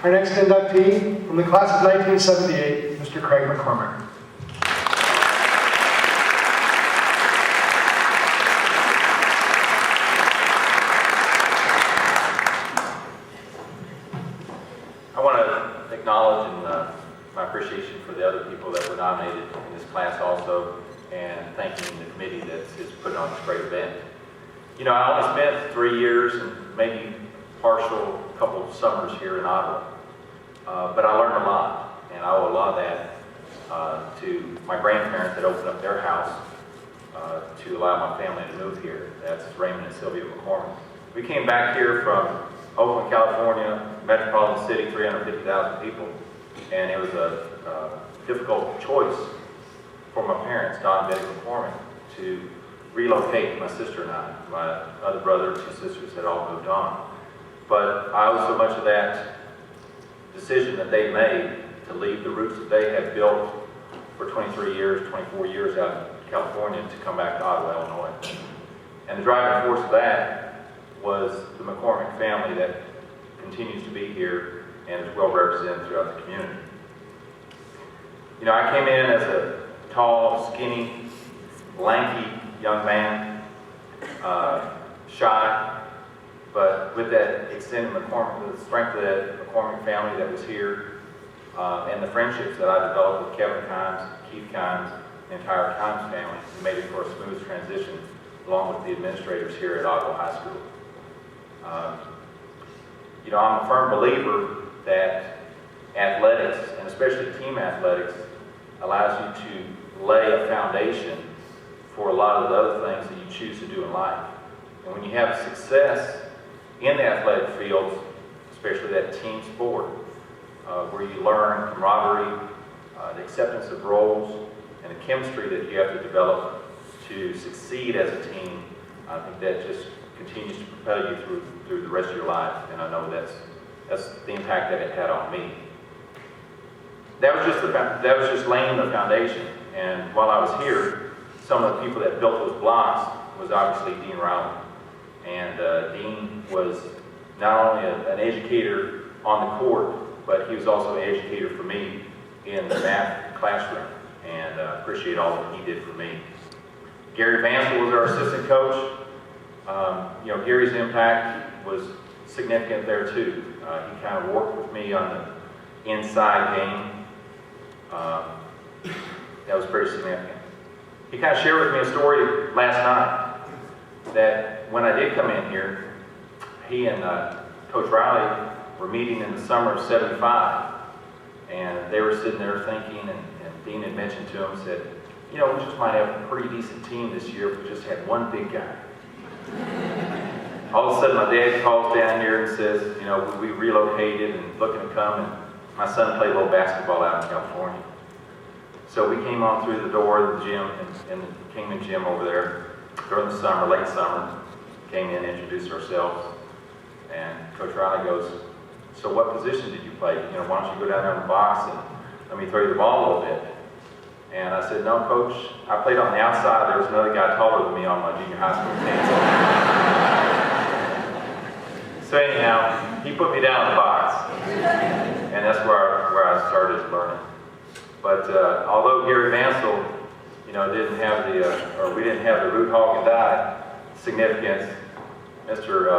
Our next inductee from the class of 1978, Mr. Craig McCormick. I want to acknowledge my appreciation for the other people that were nominated in this class also, and thanking the committee that is putting on this great event. You know, I only spent 3 years and maybe partial couple of summers here in Ottawa, but I learned a lot, and I owe a lot of that to my grandparents that opened up their house to allow my family to move here. That's Raymond and Sylvia McCormick. We came back here from Oakland, California, metropolitan city, 350,000 people, and it was a difficult choice for my parents, Don and Betty McCormick, to relocate my sister and I. My other brother and 2 sisters had all moved on. But I owe so much of that decision that they made to leave the roots that they had built for 23 years, 24 years out in California to come back to Ottawa, Illinois. And the driving force of that was the McCormick family that continues to be here and is well represented throughout the community. You know, I came in as a tall, skinny, lanky young man, shy, but with that extended McCormick, the strength of that McCormick family that was here, and the friendships that I developed with Kevin Kimes, Keith Kimes, the entire Kimes family, it made it for a smooth transition, along with the administrators here at Ottawa High School. You know, I'm a firm believer that athletics, and especially team athletics, allows you to lay a foundation for a lot of the other things that you choose to do in life. And when you have success in the athletic fields, especially that team sport, where you learn camaraderie, the acceptance of roles, and the chemistry that you have to develop to succeed as a team, I think that just continues to propel you through the rest of your life, and I know that's the impact that it had on me. That was just laying the foundation, and while I was here, some of the people that built those blocks was obviously Dean Rowley, and Dean was not only an educator on the court, but he was also an educator for me in the math classroom, and I appreciate all that he did for me. Gary Vansel was our assistant coach. You know, Gary's impact was significant there too. He kind of worked with me on the inside game. That was pretty significant. He kind of shared with me a story last night that when I did come in here, he and Coach Riley were meeting in the summer of '75, and they were sitting there thinking, and Dean had mentioned to him, said, you know, we just might have a pretty decent team this year if we just had one big guy. All of a sudden, my dad calls down here and says, you know, we relocated and looking to come, and my son played a little basketball out in California. So we came on through the door of the gym, and the Kingman gym over there during the summer, late summer, came in, introduced ourselves, and Coach Riley goes, so what position did you play? You know, why don't you go down there in the box and let me throw you the ball a little bit? And I said, no, Coach, I played on the outside. There was another guy taller than me on my junior high school team. So anyhow, he put me down in the box, and that's where I started learning. But although Gary Vansel, you know, we didn't have the root hog and die significance, Mr.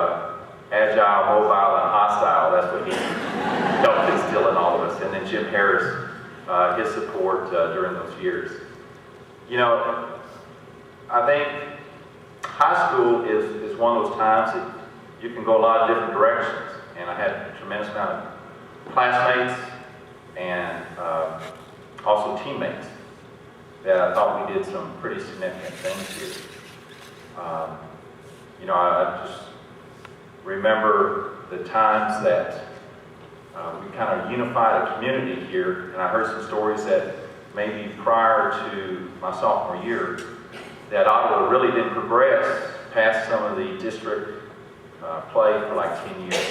Agile, mobile, and hostile, that's what he helped instill in all of us. And then Jim Harris, his support during those years. You know, I think high school is one of those times that you can go a lot of different directions. And I had a tremendous amount of classmates and also teammates that I thought we did some pretty significant things here. You know, I just remember the times that we kind of unified a community here, and I heard some stories that maybe prior to my sophomore year, that Ottawa really didn't progress past some of the district play for like 10 years.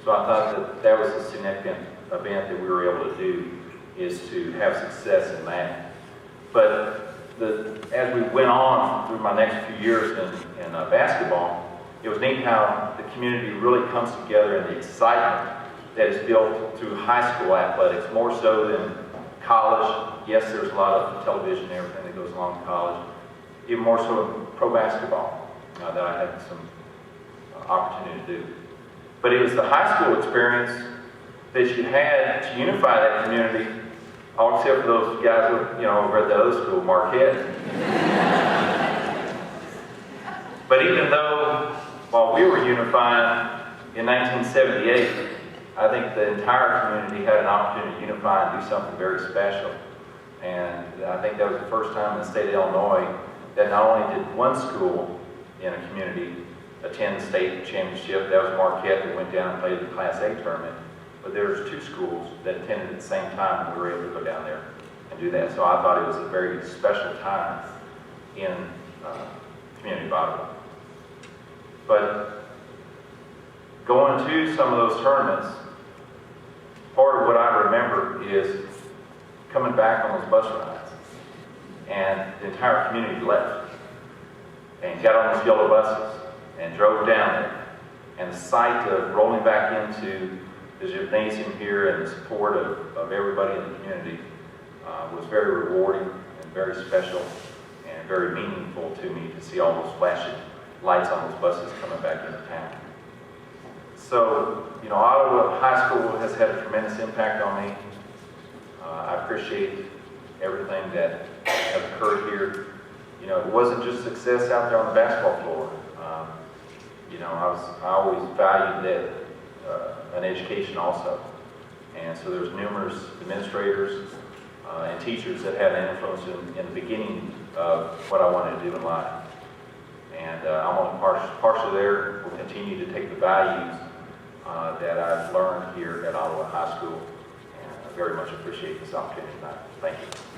So I thought that was a significant event that we were able to do, is to have success in that. But as we went on through my next few years in basketball, it was neat how the community really comes together and the excitement that is built through high school athletics, more so than college. Yes, there's a lot of television and everything that goes along with college. Even more so in pro basketball that I had some opportunity to do. But it was the high school experience that you had to unify that community, all except for those guys over at the other school, Marquette. But even though, while we were unifying in 1978, I think the entire community had an opportunity to unify and do something very special. And I think that was the first time in the state of Illinois that not only did one school in a community attend the state championship, that was Marquette, that went down and played the Class A tournament, but there was 2 schools that attended at the same time, and we were able to go down there and do that. So I thought it was a very special time in community volleyball. But going to some of those tournaments, part of what I remember is coming back on those bus rides, and the entire community left and got on those yellow buses and drove down there. And the sight of rolling back into the gymnasium here and the support of everybody in the community was very rewarding and very special and very meaningful to me to see all those flashing lights on those buses coming back into town. So, Ottawa High School has had a tremendous impact on me. I appreciate everything that has occurred here. It wasn't just success out there on the basketball floor. I always valued that an education also. And so there's numerous administrators and teachers that had an influence in the beginning of what I wanted to do in life. And I'm only partially there. We'll continue to take the values that I've learned here at Ottawa High School. And I very much appreciate this opportunity tonight. Thank you.